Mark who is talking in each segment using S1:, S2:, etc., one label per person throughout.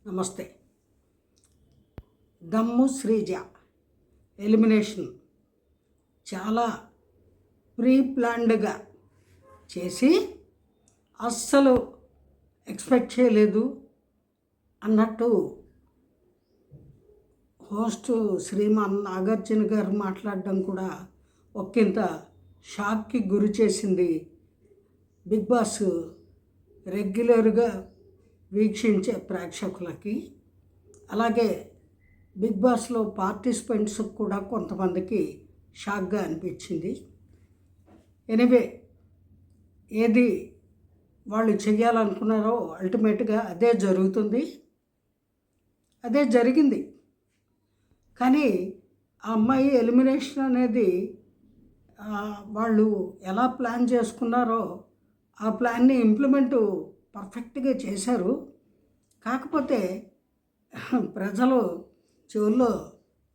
S1: నమస్తే. దమ్ము శ్రీజ ఎలిమినేషన్ చాలా ప్రీ ప్లాన్డ్గా చేసి అస్సలు ఎక్స్పెక్ట్ చేయలేదు అన్నట్టు హోస్ట్ శ్రీమాన్ నాగార్జున గారు మాట్లాడడం కూడా ఒకంత షాక్కి గురి చేసింది. బిగ్ బాస్ రెగ్యులర్గా వీక్షించే ప్రేక్షకులకి, అలాగే బిగ్ బాస్లో పార్టిసిపెంట్స్కి కూడా కొంతమందికి షాక్గా అనిపించింది. ఎనివే, ఏది వాళ్ళు చేయాలనుకున్నారో అల్టిమేట్గా అదే జరుగుతుంది, అదే జరిగింది. కానీ ఆ అమ్మాయి ఎలిమినేషన్ అనేది వాళ్ళు ఎలా ప్లాన్ చేసుకున్నారో ఆ ప్లాన్ని ఇంప్లిమెంటు పర్ఫెక్ట్గా చేశారు. కాకపోతే ప్రజలు చెవుల్లో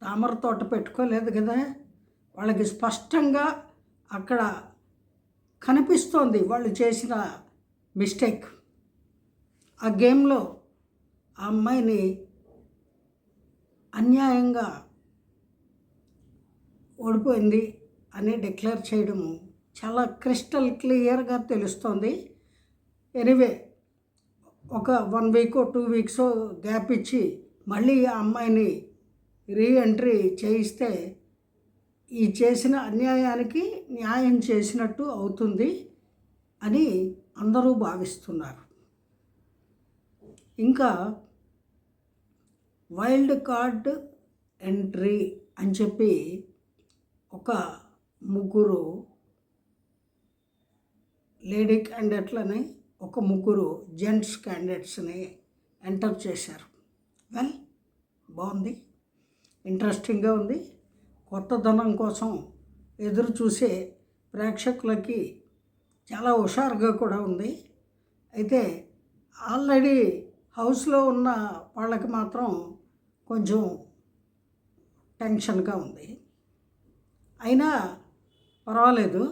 S1: తామర తోట పెట్టుకోలేదు కదా. వాళ్ళకి స్పష్టంగా అక్కడ కనిపిస్తోంది వాళ్ళు చేసిన మిస్టేక్. ఆ గేమ్లో ఆ అమ్మాయిని అన్యాయంగా ఓడిపోయింది అని డిక్లేర్ చేయడము చాలా క్రిస్టల్ క్లియర్గా తెలుస్తోంది. ఎనివే, ఒక 1 వీక్ 2 వీక్స్ గ్యాప్ ఇచ్చి మళ్ళీ ఆ అమ్మాయిని రీఎంట్రీ చేయిస్తే ఈ చేసిన అన్యాయానికి న్యాయం చేసినట్టు అవుతుంది అని అందరూ భావిస్తున్నారు. ఇంకా వైల్డ్ కార్డ్ ఎంట్రీ అని చెప్పి ఒక ముగ్గురు లేడీ క్యాండిడేట్లని, ఒక ముగ్గురు జెంట్స్ క్యాండిడేట్స్ని ఎంటర్ చేశారు. వెల్, బాగుంది, ఇంట్రెస్టింగ్గా ఉంది. కొత్తదనం కోసం ఎదురు చూసే ప్రేక్షకులకి చాలా హుషారుగా కూడా ఉంది. అయితే ఆల్రెడీ హౌస్లో ఉన్న వాళ్ళకి మాత్రం కొంచెం టెన్షన్గా ఉంది. అయినా పర్వాలేదు,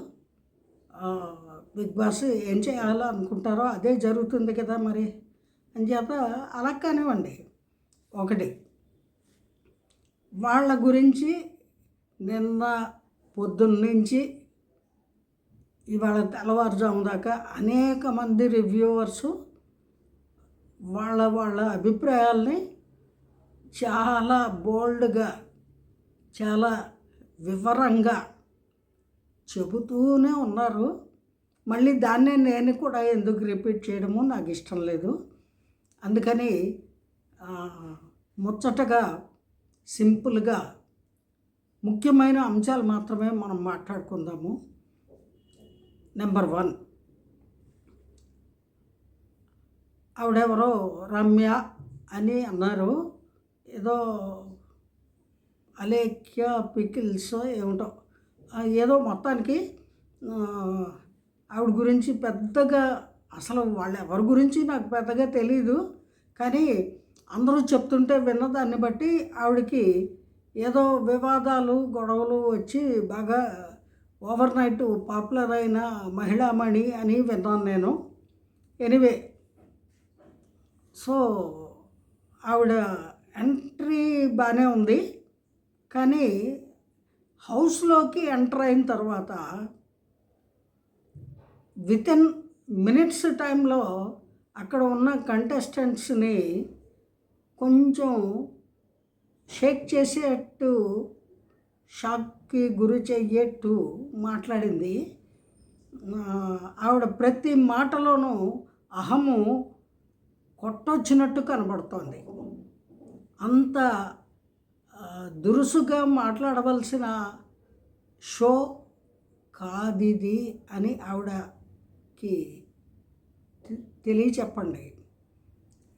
S1: బిగ్ బాస్ ఏం చేయాలో అనుకుంటారో అదే జరుగుతుంది కదా మరి అని చేత అలా కానివ్వండి. ఒకటి, వాళ్ళ గురించి నిన్న పొద్దున్నుంచి ఇవాళ తెల్లవారుజాము దాకా అనేక మంది రివ్యూవర్సు వాళ్ళ అభిప్రాయాల్ని చాలా బోల్డ్గా, చాలా వివరంగా చెబుతూనే ఉన్నారు. మళ్ళీ దాన్నే నేను కూడా ఎందుకు రిపీట్ చేయడము నాకు ఇష్టం లేదు. అందుకని ముచ్చటగా, సింపుల్గా ముఖ్యమైన అంశాలు మాత్రమే మనం మాట్లాడుకుందాము. నెంబర్ 1, ఆవిడెవరో రమ్య అని అన్నారు. ఏదో అలేఖ్య పికిల్స్ ఏమిటో, ఏదో మొత్తానికి ఆవిడ గురించి పెద్దగా, అసలు వాళ్ళు ఎవరి గురించి నాకు పెద్దగా తెలీదు. కానీ అందరూ చెప్తుంటే విన్నదాన్ని బట్టి ఆవిడకి ఏదో వివాదాలు, గొడవలు వచ్చి బాగా ఓవర్ నైట్ పాపులర్ అయిన మహిళామణి అని విన్నాను నేను. ఎనివే, సో ఆవిడ ఎంట్రీ బాగానే ఉంది. కానీ హౌస్లోకి ఎంటర్ అయిన తర్వాత వితిన్ మినిట్స్ టైంలో అక్కడ ఉన్న కంటెస్టెంట్స్ని కొంచెం షేక్ చేసేట్టు, షాక్కి గురి చెయ్యేట్టు మాట్లాడింది. ఆవిడ ప్రతి మాటలోనూ అహము కొట్టొచ్చినట్టు కనబడుతోంది. అంత దురుసుగా మాట్లాడవలసిన షో కాదిది అని ఆవిడకి తెలియచెప్పండి.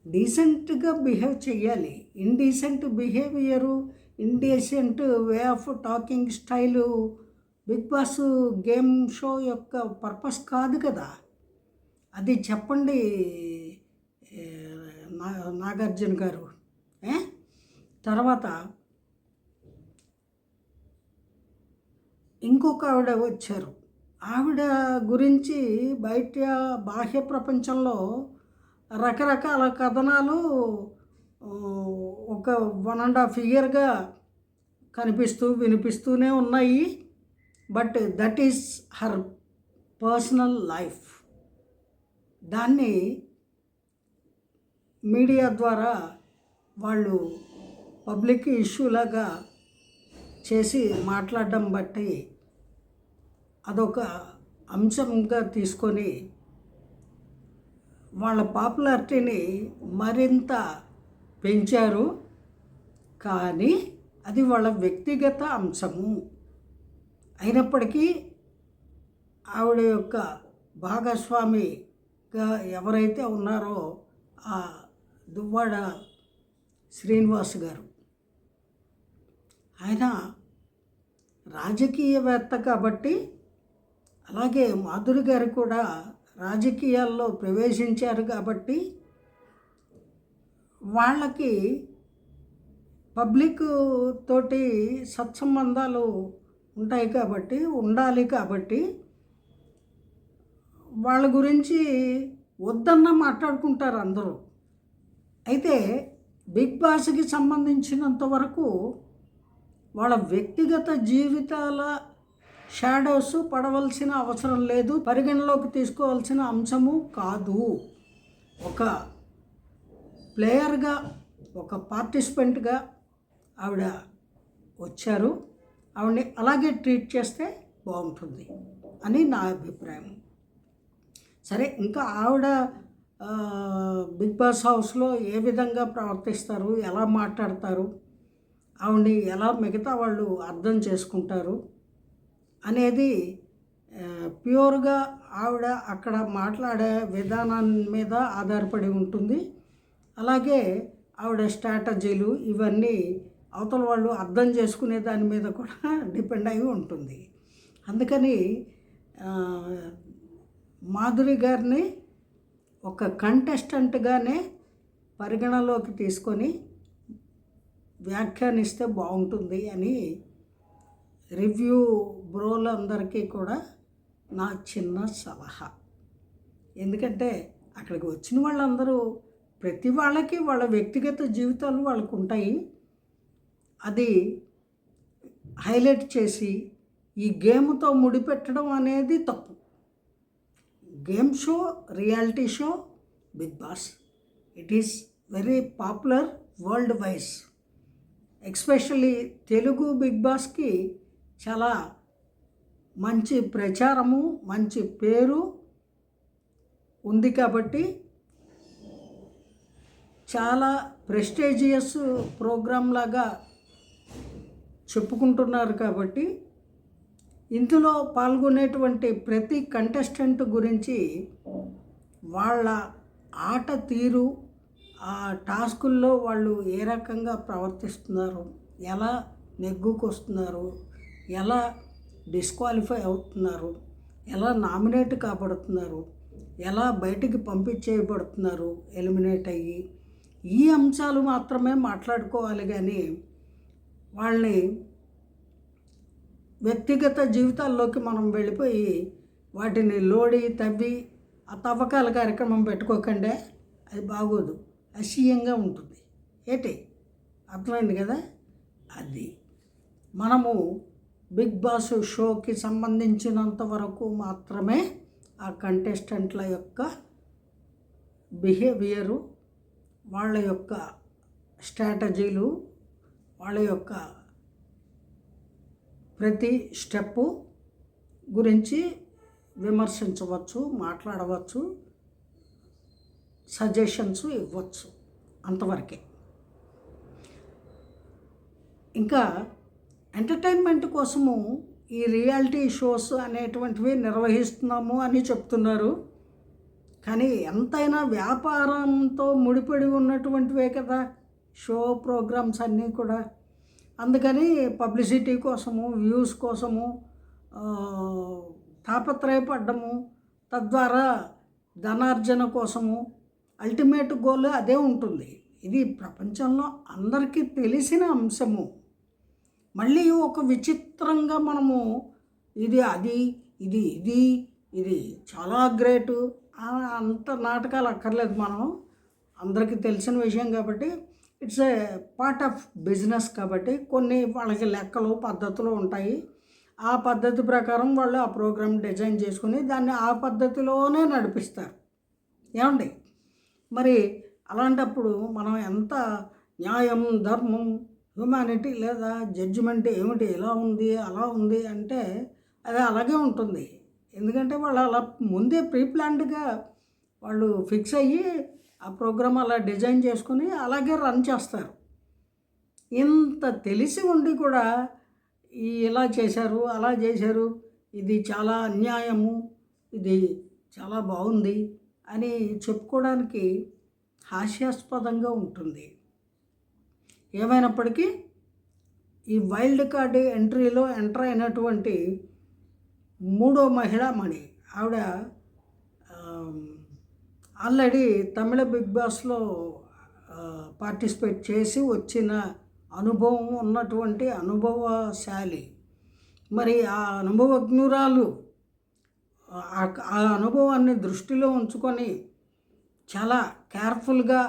S1: డీసెంట్గా బిహేవ్ చేయాలి. Indecent behaviour, indecent way of talking style Bigg Boss game show యొక్క పర్పస్ కాదు కదా. అది చెప్పండి నాగార్జున గారు. తర్వాత ఇంకొక ఆవిడ వచ్చారు. ఆవిడ గురించి బయట బాహ్య ప్రపంచంలో రకరకాల కథనాలు ఒక 1.5 ఇయర్గా వినిపిస్తూనే ఉన్నాయి. But that is her personal life. దాన్ని మీడియా ద్వారా వాళ్ళు పబ్లిక్ ఇష్యూలాగా చేసి మాట్లాడడం బట్టి అదొక అంశంగా తీసుకొని వాళ్ళ పాపులారిటీని మరింత పెంచారు. కానీ అది వాళ్ళ వ్యక్తిగత అంశము అయినప్పటికీ ఆవిడ యొక్క భాగస్వామిగా ఎవరైతే ఉన్నారో ఆ దువ్వాడ శ్రీనివాస్ గారు, ఆయన రాజకీయవేత్త కాబట్టి, అలాగే మాధురి గారు కూడా రాజకీయాల్లో ప్రవేశించారు కాబట్టి వాళ్ళకి పబ్లిక్ తోటి సత్సంబంధాలు ఉంటాయి కాబట్టి, ఉండాలి కాబట్టి వాళ్ళ గురించి వద్దన్న మాట్లాడుకుంటారు అందరూ. అయితే బిగ్ బాస్కి సంబంధించినంత వరకు వాళ్ళ వ్యక్తిగత జీవితాల షాడోస్ పడవలసిన అవసరం లేదు, పరిగణలోకి తీసుకోవాల్సిన అంశము కాదు. ఒక ప్లేయర్గా, ఒక పార్టిసిపెంట్గా ఆవిడ వచ్చారు. ఆవిడని అలాగే ట్రీట్ చేస్తే బాగుంటుంది అని నా అభిప్రాయం. సరే, ఇంకా ఆవిడ బిగ్ బాస్ హౌస్లో ఏ విధంగా ప్రవర్తిస్తారు, ఎలా మాట్లాడతారు, ఆవిడని ఎలా మిగతా వాళ్ళు అర్థం చేసుకుంటారు అనేది ప్యూర్గా ఆవిడ అక్కడ మాట్లాడే విధానాన్ని మీద ఆధారపడి ఉంటుంది. అలాగే ఆవిడ స్ట్రాటజీలు ఇవన్నీ అవతల వాళ్ళు అర్థం చేసుకునే దాని మీద కూడా డిపెండ్ అయి ఉంటుంది. అందుకని మాధురి గారిని ఒక కంటెస్టెంట్గానే పరిగణలోకి తీసుకొని వ్యాఖ్యానిస్తే బాగుంటుంది అని రివ్యూ బ్రోలందరికీ కూడా నా చిన్న సలహా. ఎందుకంటే అక్కడికి వచ్చిన వాళ్ళందరూ ప్రతి వాళ్ళకి వాళ్ళ వ్యక్తిగత జీవితాలు వాళ్ళకు ఉంటాయి. అది హైలైట్ చేసి ఈ గేమ్తో ముడిపెట్టడం అనేది తప్పు. Game show, reality show Bigg Boss, it is very popular worldwide. Especially Telugu Bigg బాస్కి చాలా మంచి ప్రచారము, మంచి పేరు ఉంది కాబట్టి, చాలా ప్రెస్టీజియస్ ప్రోగ్రామ్ లాగా చెప్పుకుంటున్నారు కాబట్టి, ఇందులో పాల్గొనేటువంటి ప్రతి కంటెస్టెంట్ గురించి వాళ్ళ ఆట తీరు, ఆ టాస్కుల్లో వాళ్ళు ఏ రకంగా ప్రవర్తిస్తున్నారు, ఎలా నెగ్గుకొస్తున్నారు, ఎలా డిస్క్వాలిఫై అవుతున్నారు, ఎలా నామినేట్ కాబడుతున్నారు, ఎలా బయటికి పంపించేయబడుతున్నారు ఎలిమినేట్ అయ్యి, ఈ అంశాలు మాత్రమే మాట్లాడుకోవాలి. కానీ వాళ్ళని వ్యక్తిగత జీవితాల్లోకి మనం వెళ్ళిపోయి వాటిని లోడి తవ్వి ఆ తవ్వకాల కార్యక్రమం పెట్టుకోకండి, అది బాగోదు, అసహ్యంగా ఉంటుంది. ఏంటి అర్థమైంది కదా? అది మనము బిగ్ బాస్ షోకి సంబంధించినంత వరకు మాత్రమే ఆ కంటెస్టెంట్ల యొక్క బిహేవియరు, వాళ్ళ యొక్క స్ట్రాటజీలు, వాళ్ళ యొక్క ప్రతి స్టెప్పు గురించి విమర్శించవచ్చు, మాట్లాడవచ్చు, సజెషన్స్ ఇవ్వచ్చు, అంతవరకే. ఇంకా ఎంటర్టైన్మెంట్ కోసము ఈ రియాలిటీ షోస్ అనేటువంటివి నిర్వహిస్తున్నాము అని చెప్తున్నారు. కానీ ఎంతైనా వ్యాపారంతో ముడిపడి ఉన్నటువంటివే కదా షో ప్రోగ్రామ్స్ అన్నీ కూడా. అందుకని పబ్లిసిటీ కోసము, వ్యూస్ కోసము తాపత్రయపడ్డము, తద్వారా ధనార్జన కోసము అల్టిమేట్ గోల్ అదే ఉంటుంది. ఇది ప్రపంచంలో అందరికీ తెలిసిన అంశము. మళ్ళీ ఒక విచిత్రంగా మనము ఇది అది ఇది ఇది ఇది చాలా గ్రేటు అంత నాటకాలు అక్కర్లేదు. మనం అందరికీ తెలిసిన విషయం కాబట్టి it's a part of business కాబట్టి కొన్ని వాళ్ళకి లెక్కలు పద్ధతులు ఉంటాయి. ఆ పద్ధతి ప్రకారం వాళ్ళు ఆ ప్రోగ్రామ్ డిజైన్ చేసుకుని దాన్ని ఆ పద్ధతిలోనే నడిపిస్తారు. ఏమండి? మరి అలాంటప్పుడు మనం ఎంత న్యాయం, ధర్మం, హ్యుమానిటీ లేదా జడ్జిమెంట్ ఏమిటి ఇలా ఉంది అలా ఉంది అంటే అది అలాగే ఉంటుంది. ఎందుకంటే వాళ్ళు అలా ముందే ప్రీ ప్లాన్డ్గా వాళ్ళు ఫిక్స్ అయ్యి ఆ ప్రోగ్రామ్ అలా డిజైన్ చేసుకుని అలాగే రన్ చేస్తారు. ఇంత తెలిసి ఉండి కూడా ఇలా చేశారు అలా చేశారు, ఇది చాలా అన్యాయము, ఇది చాలా బాగుంది అని చెప్పుకోవడానికి హాస్యాస్పదంగా ఉంటుంది. ఏమైనప్పటికీ ఈ వైల్డ్ కార్డ్ ఎంట్రీలో ఎంటర్ అయినటువంటి మూడో మహిళామణి ఆవిడ ఆల్రెడీ తమిళ బిగ్ బాస్లో పార్టిసిపేట్ చేసి వచ్చిన అనుభవం ఉన్నటువంటి అనుభవశాలి. మరి ఆ అనుభవజ్ఞురాలు ఆ అనుభవాన్ని దృష్టిలో ఉంచుకొని చాలా కేర్ఫుల్గా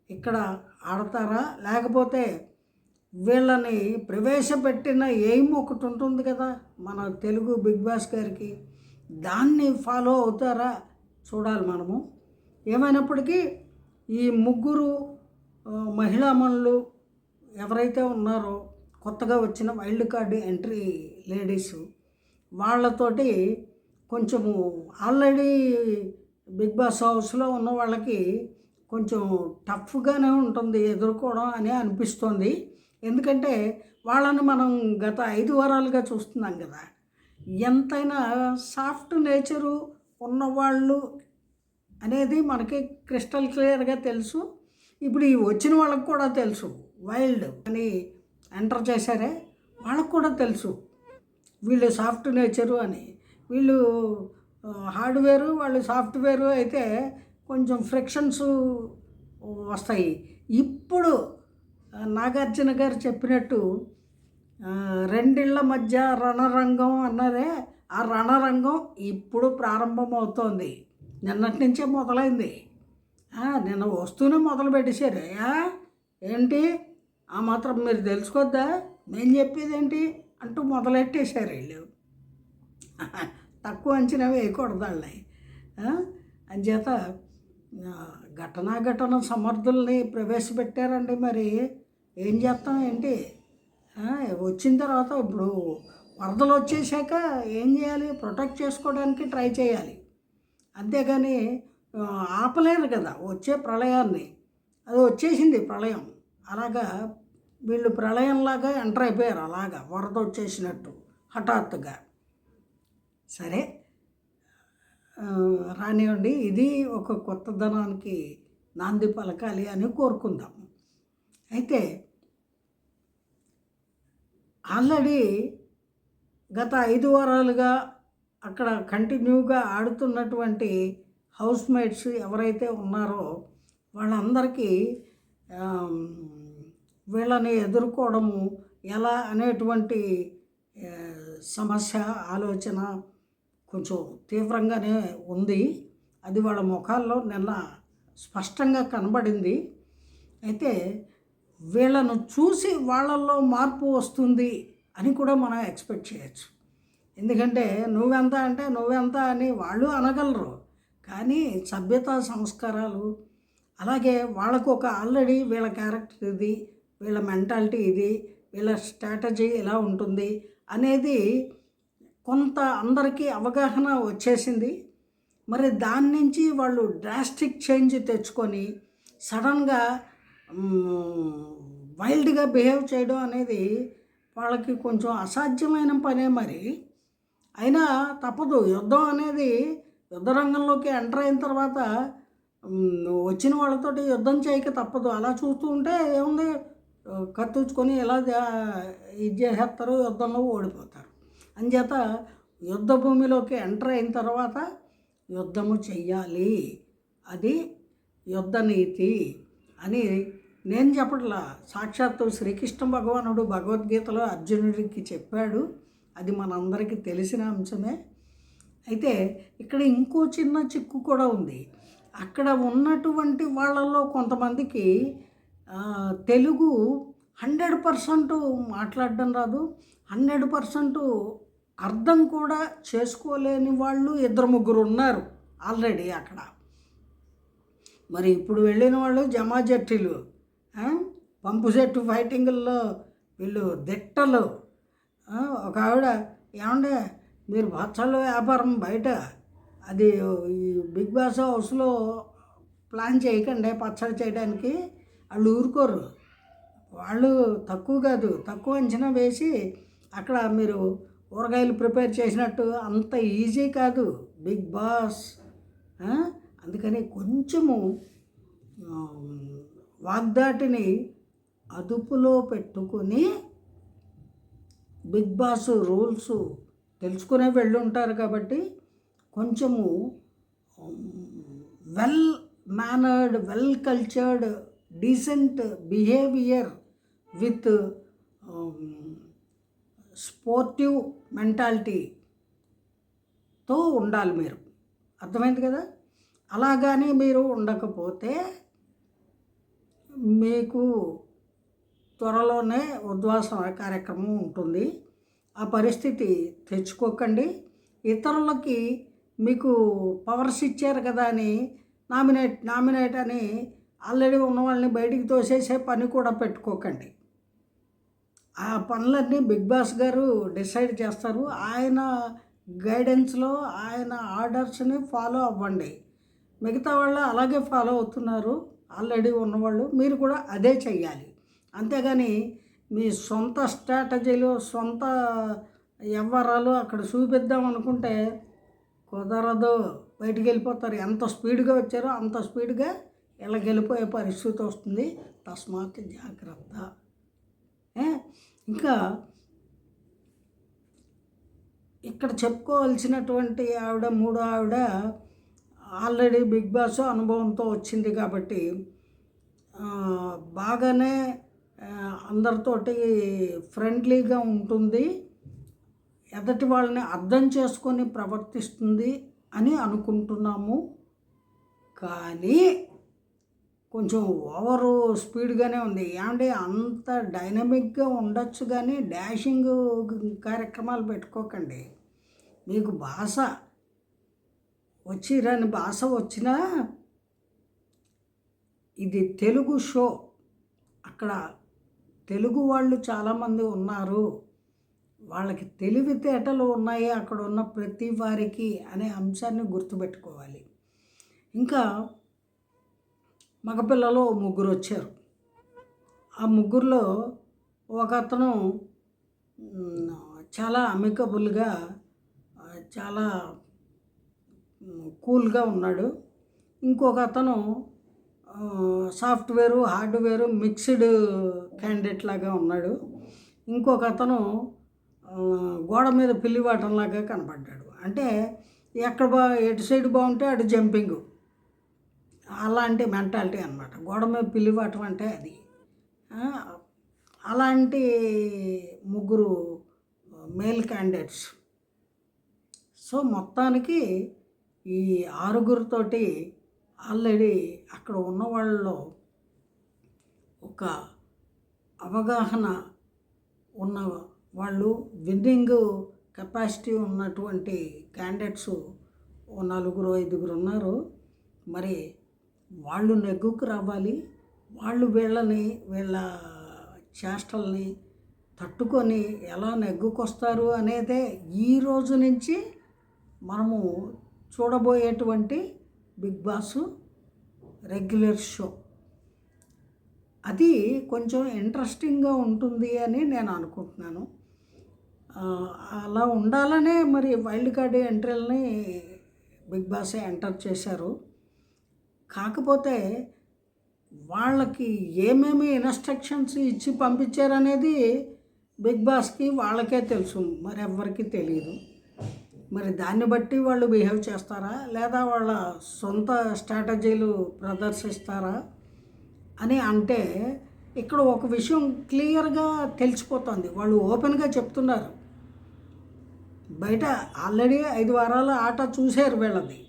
S1: ఇక్కడ ఆడతారా, లేకపోతే వీళ్ళని ప్రవేశపెట్టిన ఎయిమ్ ఒకటి ఉంటుంది కదా మన తెలుగు బిగ్ బాస్ గారికి, దాన్ని ఫాలో అవుతారా చూడాలి మనము. ఏమైనప్పటికీ ఈ ముగ్గురు మహిళామణులు ఎవరైతే ఉన్నారో కొత్తగా వచ్చిన వైల్డ్ కార్డ్ ఎంట్రీ లేడీసు, వాళ్ళతోటి కొంచెము ఆల్రెడీ బిగ్ బాస్ హౌస్లో ఉన్న వాళ్ళకి కొంచెం టఫ్గానే ఉంటుంది ఎదుర్కోవడం అని అనిపిస్తుంది. ఎందుకంటే వాళ్ళని మనం గత 5 వారాలుగా చూస్తున్నాం కదా. ఎంతైనా సాఫ్ట్ నేచరు ఉన్నవాళ్ళు అనేది మనకి క్రిస్టల్ క్లియర్గా తెలుసు. ఇప్పుడు ఈ వచ్చిన వాళ్ళకి కూడా తెలుసు, వైల్డ్ అని ఎంటర్ చేశారే వాళ్ళకు కూడా తెలుసు వీళ్ళు సాఫ్ట్ నేచరు అని. వీళ్ళు హార్డ్వేరు, వాళ్ళు సాఫ్ట్వేరు అయితే కొంచెం ఫ్రిక్షన్స్ వస్తాయి. ఇప్పుడు నాగార్జున గారు చెప్పినట్టు రెండిళ్ళ మధ్య రణరంగం అన్నదే, ఆ రణరంగం ఇప్పుడు ప్రారంభమవుతోంది. నిన్నటి నుంచే మొదలైంది. నిన్న వస్తూనే మొదలు పెట్టేశారు. ఏంటి ఆ మాత్రం మీరు తెలుసుకోద్దా, మేము చెప్పేది ఏంటి అంటూ మొదలెట్టేశారు వీళ్ళు. తక్కువ అంచనా వేయకూడదు వాళ్ళని. అంచేత ఘటన సమర్థుల్ని ప్రవేశపెట్టారండి. మరి ఏం చేస్తాం ఏంటి? వచ్చిన తర్వాత ఇప్పుడు వరదలు వచ్చేసాక ఏం చేయాలి? ప్రొటెక్ట్ చేసుకోవడానికి ట్రై చేయాలి. అంతేగాని ఆపలేరు కదా వచ్చే ప్రళయాన్ని. అది వచ్చేసింది ప్రళయం. అలాగా వీళ్ళు ప్రళయంలాగా ఎంటర్ అయిపోయారు, అలాగా వరద వచ్చేసినట్టు హఠాత్తుగా. సరే రానివ్వండి, ఇది ఒక కొత్తదనానికి నాంది పలకాలి అని కోరుకుందాం. అయితే ఆల్రెడీ గత 5 వారాలుగా అక్కడ కంటిన్యూగా ఆడుతున్నటువంటి హౌస్ మేట్స్ ఎవరైతే ఉన్నారో వాళ్ళందరికీ వీళ్ళని ఎదుర్కోవడము ఎలా అనేటువంటి సమస్య ఆలోచన కొంచెం తీవ్రంగానే ఉంది. అది వాళ్ళ ముఖాల్లో నిన్న స్పష్టంగా కనబడింది. అయితే వీళ్ళను చూసి వాళ్ళల్లో మార్పు వస్తుంది అని కూడా మనం ఎక్స్పెక్ట్ చేయొచ్చు. ఎందుకంటే నువ్వెంత అంటే నువ్వెంత అని వాళ్ళు అనగలరు, కానీ సభ్యతా సంస్కారాలు అలాగే వాళ్ళకు ఒక ఆల్రెడీ వీళ్ళ క్యారెక్టర్ ఇది, వీళ్ళ మెంటాలిటీ ఇది, వీళ్ళ స్ట్రాటజీ ఎలా ఉంటుంది అనేది కొంత అందరికీ అవగాహన వచ్చేసింది. మరి దాని నుంచి వాళ్ళు డ్రాస్టిక్ చేంజ్ తెచ్చుకొని సడన్గా వైల్డ్గా బిహేవ్ చేయడం అనేది వాళ్ళకి కొంచెం అసాధ్యమైన పనే. మరి అయినా తప్పదు. యుద్ధం అనేది యుద్ధ రంగంలోకి ఎంటర్ అయిన తర్వాత వచ్చిన వాళ్ళతోటి యుద్ధం చేయక తప్పదు. అలా చూస్తూ ఉంటే ఏముంది, కత్తుచ్చుకొని ఎలా ఇది చేసేస్తారు, యుద్ధంలో ఓడిపోతారు. అంచేత యుద్ధ భూమిలోకి ఎంటర్ అయిన తర్వాత యుద్ధము చెయ్యాలి, అది యుద్ధ నీతి అని నేను చెప్పట్లా. సాక్షాత్తు శ్రీకృష్ణ భగవానుడు భగవద్గీతలో అర్జునుడికి చెప్పాడు. అది మనందరికీ తెలిసిన అంశమే. అయితే ఇక్కడ ఇంకో చిన్న చిక్కు కూడా ఉంది. అక్కడ ఉన్నటువంటి వాళ్ళల్లో కొంతమందికి తెలుగు 100% మాట్లాడడం రాదు, 100% అర్థం కూడా చేసుకోలేని వాళ్ళు ఇద్దరు ముగ్గురు ఉన్నారు ఆల్రెడీ అక్కడ. మరి ఇప్పుడు వెళ్ళిన వాళ్ళు జమాజట్టీలు, పంపు సెట్టు ఫైటింగుల్లో వీళ్ళు దిట్టలు. ఒక ఆవిడ, ఏమంటే మీరు బచ్చల వ్యాపారం బయట అది ఈ బిగ్ బాస్ హౌస్లో ప్లాన్ చేయకండి పచ్చడి చేయడానికి, వాళ్ళు ఊరుకోరు. వాళ్ళు తక్కువ కాదు, తక్కువ అంచనా వేసి అక్కడ మీరు ఊరగాయలు ప్రిపేర్ చేసినట్టు అంత ఈజీ కాదు బిగ్ బాస్. అందుకని కొంచెము వాగ్దాటిని అదుపులో పెట్టుకొని బిగ్ బాస్ రూల్స్ తెలుసుకునే వెళ్ళి ఉంటారు కాబట్టి కొంచెము well mannered, well cultured, decent behaviour with sportive మెంటాలిటీతో ఉండాలి మీరు. అర్థమైంది కదా? అలాగని మీరు ఉండకపోతే మీకు త్వరలోనే ఉద్వాసన కార్యక్రమం ఉంటుంది. ఆ పరిస్థితి తెచ్చుకోకండి. ఇతరులకి మీకు పవర్స్ ఇచ్చారు కదా అని నామినేట్ అని ఆల్రెడీ ఉన్న వాళ్ళని బయటికి తోసేసే పని కూడా పెట్టుకోకండి. ఆ పనులన్నీ బిగ్ బాస్ గారు డిసైడ్ చేస్తారు. ఆయన గైడెన్స్లో ఆయన ఆర్డర్స్ని ఫాలో అవ్వండి. మిగతా వాళ్ళు అలాగే ఫాలో అవుతున్నారు ఆల్రెడీ ఉన్నవాళ్ళు, మీరు కూడా అదే చెయ్యాలి. అంతేగాని మీ సొంత స్ట్రాటజీలు, సొంత వ్యవహారాలు అక్కడ చూపిద్దాం అనుకుంటే కుదరదు, బయటికి వెళ్ళిపోతారు. ఎంత స్పీడ్గా వచ్చారో అంత స్పీడ్గా ఇలా వెళ్ళిపోయే పరిస్థితి వస్తుంది. తస్మాత్ జాగ్రత్త. ఇంకా ఇక్కడ చెప్పుకోవాల్సినటువంటి ఆవిడ, మూడో ఆవిడ ఆల్రెడీ బిగ్ బాస్ అనుభవంతో వచ్చింది కాబట్టి బాగానే అందరితోటి ఫ్రెండ్లీగా ఉంటుంది, ఎదటి వాళ్ళని అర్థం చేసుకొని ప్రవర్తిస్తుంది అని అనుకుంటున్నాము. కానీ కొంచెం ఓవరు స్పీడ్గానే ఉంది. ఏమంటే అంత డైనమిక్గా ఉండొచ్చు కానీ డాషింగ్ కార్యక్రమాలు పెట్టుకోకండి. మీకు భాష వచ్చిరాని భాష వచ్చినా ఇది తెలుగు షో, అక్కడ తెలుగు వాళ్ళు చాలామంది ఉన్నారు, వాళ్ళకి తెలివితేటలు ఉన్నాయి అక్కడ ఉన్న ప్రతి వారికి అనే అంశాన్ని గుర్తుపెట్టుకోవాలి. ఇంకా మగపిల్లలు ముగ్గురు వచ్చారు. ఆ ముగ్గురులో ఒక అతను చాలా అమికబుల్గా, చాలా కూల్గా ఉన్నాడు. ఇంకొక అతను సాఫ్ట్వేరు హార్డ్వేరు మిక్స్డ్ క్యాండిడేట్ లాగా ఉన్నాడు. ఇంకొక అతను గోడ మీద పిల్లివాటంలాగా కనపడ్డాడు. అంటే ఎక్కడ ఎటు సైడ్ బాగుంటే అటు జంపింగ్, అలాంటి మెంటాలిటీ అన్నమాట. గోడ మీద పిల్లివాటం అంటే అది. అలాంటి ముగ్గురు మేల్ క్యాండిడేట్స్. సో మొత్తానికి ఈ ఆరుగురితోటి ఆల్రెడీ అక్కడ ఉన్న వాళ్ళలో ఒక అవగాహన ఉన్న వాళ్ళు, విన్నింగ్ కెపాసిటీ ఉన్నటువంటి క్యాండిడేట్స్ ఓ 4-5 ఉన్నారు. మరి వాళ్ళు నెగ్గుకు రావాలి. వాళ్ళు వీళ్ళ చేష్టల్ని తట్టుకొని ఎలా నెగ్గుకొస్తారు అనేదే ఈ రోజు నుంచి మనము చూడబోయేటువంటి బిగ్ బాస్ రెగ్యులర్ షో. అది కొంచెం ఇంట్రెస్టింగ్గా ఉంటుంది అని నేను అనుకుంటున్నాను. అలా ఉండాలనే మరి వైల్డ్ కార్డ్ ఎంట్రీలని బిగ్ బాసే ఎంటర్ చేశారు. కాకపోతే వాళ్ళకి ఏమేమి ఇన్స్ట్రక్షన్స్ ఇచ్చి పంపించారనేది బిగ్ బాస్కి వాళ్ళకే తెలుసు, మరి ఎవ్వరికీ తెలియదు. మరి దాన్ని బట్టి వాళ్ళు బిహేవ్ చేస్తారా లేదా వాళ్ళ సొంత స్ట్రాటజీలు ప్రదర్శిస్తారా అని అంటే ఇక్కడ ఒక విషయం క్లియర్గా తెలిసిపోతుంది. వాళ్ళు ఓపెన్గా చెప్తున్నారు. బయట ఆల్రెడీ 5 వారాల ఆట చూశారు వీళ్ళది,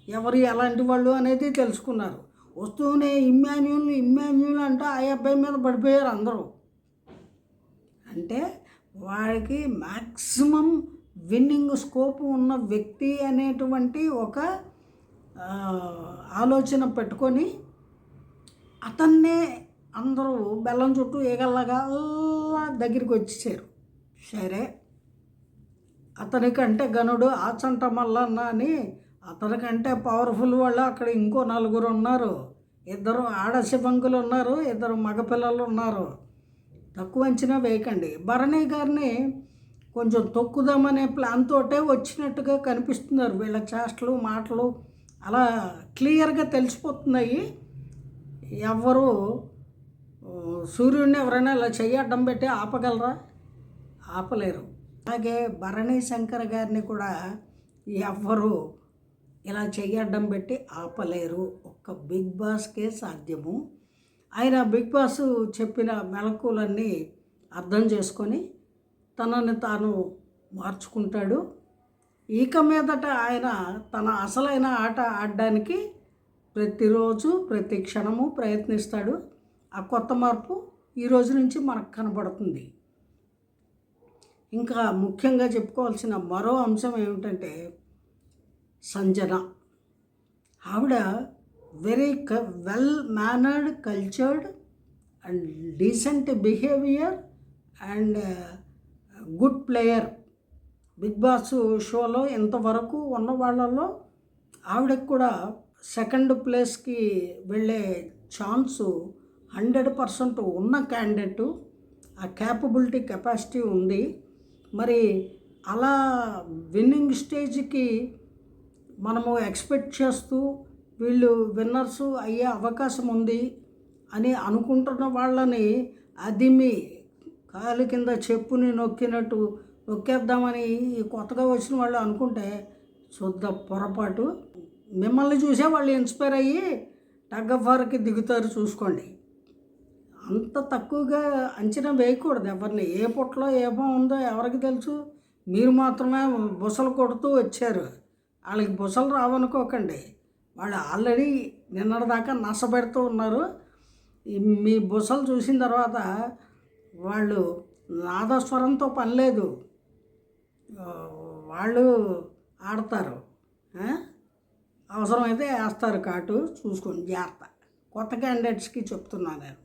S1: ఎవరు ఎలాంటి వాళ్ళు అనేది తెలుసుకున్నారు. వస్తూనే ఇమ్మాన్యుల్ అంటే ఆ అబ్బాయి మీద పడిపోయారు అందరూ. అంటే వాడికి మ్యాక్సిమం విన్నింగ్ స్కోప్ ఉన్న వ్యక్తి అనేటువంటి ఒక ఆలోచన పెట్టుకొని అతన్నే అందరూ బెల్లం చుట్టూ ఏగల్లాగా దగ్గరికి వచ్చేసారు. సరే, అతనికంటే గనుడు ఆచంట మల్లన్న అని అతనికంటే పవర్ఫుల్ వాళ్ళు అక్కడ ఇంకో 4 ఉన్నారు. 2 ఆడ శివంగులు ఉన్నారు, 2 మగపిల్లలు ఉన్నారు. తక్కువ అంచనా వేయకండి. భరణి గారిని కొంచెం తొక్కుదామనే ప్లాన్ తోటే వచ్చినట్టుగా కనిపిస్తున్నారు. వీళ్ళ చేష్టలు మాటలు అలా క్లియర్గా తెలిసిపోతున్నాయి. ఎవరు సూర్యుడిని ఎవరైనా ఇలా చెయ్యి అడ్డం పెట్టి ఆపగలరా? ఆపలేరు. అలాగే భరణి శంకర్ గారిని కూడా ఎవ్వరు ఇలా చెయ్యి అడ్డం పెట్టి ఆపలేరు. ఒక్క బిగ్ బాస్కే సాధ్యము. ఆయన బిగ్ బాస్ చెప్పిన మెలకువలన్నీ అర్థం చేసుకొని తనని తాను మార్చుకుంటాడు. ఇక మీదట ఆయన తన అసలైన ఆట ఆడడానికి ప్రతిరోజు ప్రతి క్షణము ప్రయత్నిస్తాడు. ఆ కొత్త మార్పు ఈ రోజు నుంచి మనకు కనబడుతుంది. ఇంకా ముఖ్యంగా చెప్పుకోవాల్సిన మరో అంశం ఏమిటంటే సంజన. ఆవిడ very well mannered, cultured and decent behaviour and good player. Bigg Boss షోలో ఇంతవరకు ఉన్న వాళ్ళల్లో ఆవిడకు కూడా సెకండ్ ప్లేస్కి వెళ్ళే ఛాన్సు 100% ఉన్న క్యాండిడేటు. ఆ క్యాపబిలిటీ, కెపాసిటీ ఉంది. మరి అలా విన్నింగ్ స్టేజ్కి మనము ఎక్స్పెక్ట్ చేస్తూ వీళ్ళు విన్నర్స్ అయ్యే అవకాశం ఉంది అని అనుకుంటున్న వాళ్ళని అదిమి కాలు కింద చెప్పుని నొక్కినట్టు నొక్కేద్దామని కొత్తగా వచ్చిన వాళ్ళు అనుకుంటే శుద్ధ పొరపాటు. మిమ్మల్ని చూసే వాళ్ళు ఇన్స్పైర్ అయ్యి టగ్ ఆఫ్ వార్కి దిగుతారు. చూసుకోండి. అంత తక్కువగా అంచనా వేయకూడదు ఎవరిని. ఏ పుట్టలో ఏ ఉందో ఎవరికి తెలుసు. మీరు మాత్రమే బుసలు కొడుతూ వచ్చారు. వాళ్ళకి బుసలు రావనుకోకండి. వాళ్ళు ఆల్రెడీ నిన్నటిదాకా నష్టపెడుతూ ఉన్నారు. మీ బుసలు చూసిన తర్వాత వాళ్ళు నాదస్వరంతో పని లేదు, వాళ్ళు ఆడతారు. అవసరమైతే వేస్తారు కాటు. చూసుకోండి, జాగ్రత్త. కొత్త క్యాండిడేట్స్కి చెప్తున్నాను నేను,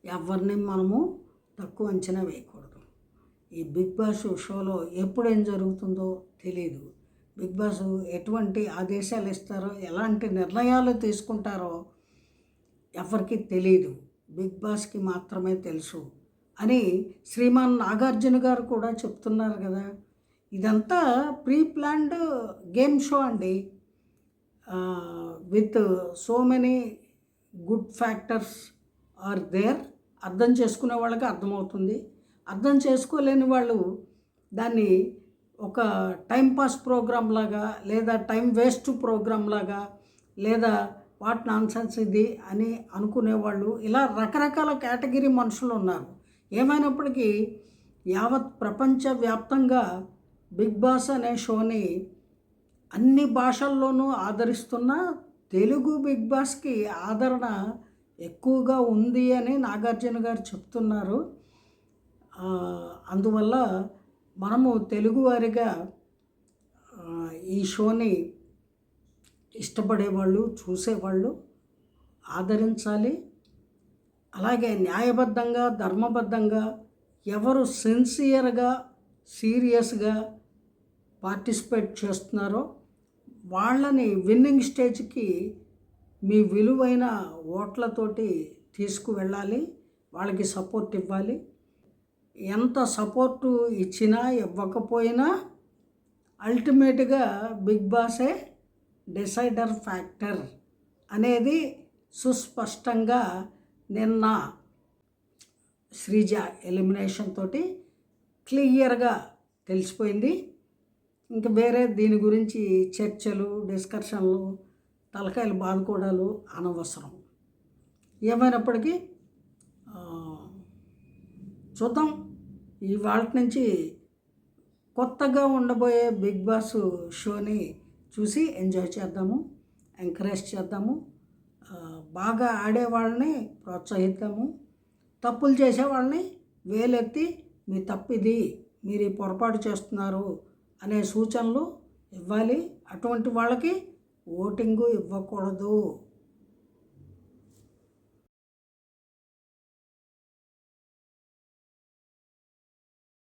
S1: ఎవరిని మనము తక్కువ అంచనా వేయకూడదు. ఈ బిగ్ బాస్ షోలో ఎప్పుడేం జరుగుతుందో తెలియదు. బిగ్ బాస్ ఎటువంటి ఆదేశాలు ఇస్తారో, ఎలాంటి నిర్ణయాలు తీసుకుంటారో ఎవరికి తెలియదు. బిగ్ బాస్కి మాత్రమే తెలుసు అని శ్రీమాన్ నాగార్జున గారు కూడా చెప్తున్నారు కదా. ఇదంతా ప్రీ ప్లాన్డ్ గేమ్ షో అండి, with so many good factors are there. అర్థం చేసుకునే వాళ్ళకి అర్థమవుతుంది. అర్థం చేసుకోలేని వాళ్ళు దాన్ని ఒక టైంపాస్ ప్రోగ్రామ్ లాగా, లేదా టైం వేస్ట్ ప్రోగ్రామ్ లాగా, లేదా వాట్ నాన్సెన్స్ ఇది అని అనుకునేవాళ్ళు, ఇలా రకరకాల కేటగిరీ మనుషులు ఉన్నారు. ఏమైనప్పటికీ యావత్ ప్రపంచవ్యాప్తంగా బిగ్ బాస్ అనే షోని అన్ని భాషల్లోనూ ఆదరిస్తున్న తెలుగు బిగ్ బాస్కి ఆదరణ ఎక్కువగా ఉంది అని నాగార్జున గారు చెప్తున్నారు. అందువల్ల మనము తెలుగువారిగా ఈ షోని ఇష్టపడేవాళ్ళు, చూసేవాళ్ళు ఆదరించాలి. అలాగే న్యాయబద్ధంగా, ధర్మబద్ధంగా ఎవరు సిన్సియర్గా, సీరియస్గా పార్టిసిపేట్ చేస్తున్నారో వాళ్ళని విన్నింగ్ స్టేజ్కి మీ విలువైన ఓట్లతోటి తీసుకువెళ్ళాలి. వాళ్ళకి సపోర్ట్ ఇవ్వాలి. ఎంత సపోర్టు ఇచ్చినా ఇవ్వకపోయినా అల్టిమేట్గా బిగ్ బాసే డిసైడర్ ఫ్యాక్టర్ అనేది సుస్పష్టంగా నిన్న శ్రీజ ఎలిమినేషన్ తోటి క్లియర్గా తెలిసిపోయింది. ఇంకా వేరే దీని గురించి చర్చలు, డిస్కషన్లు, తలకాయలు బాదుకోవడాలు అనవసరం. ఏమైనప్పటికీ చూద్దాం. ఇవాళ నుంచి కొత్తగా ఉండబోయే బిగ్ బాస్ షోని చూసి ఎంజాయ్ చేద్దాము, ఎంకరేజ్ చేద్దాము. బాగా ఆడే వాళ్ళని ప్రోత్సహిద్దాము. తప్పులు చేసే వాళ్ళని వేలెత్తి మీ తప్పిది, మీరు ఈ పొరపాటు చేస్తున్నారు అనే సూచనలు ఇవ్వాలి. అటువంటి వాళ్ళకి ఓటింగు ఇవ్వకూడదు.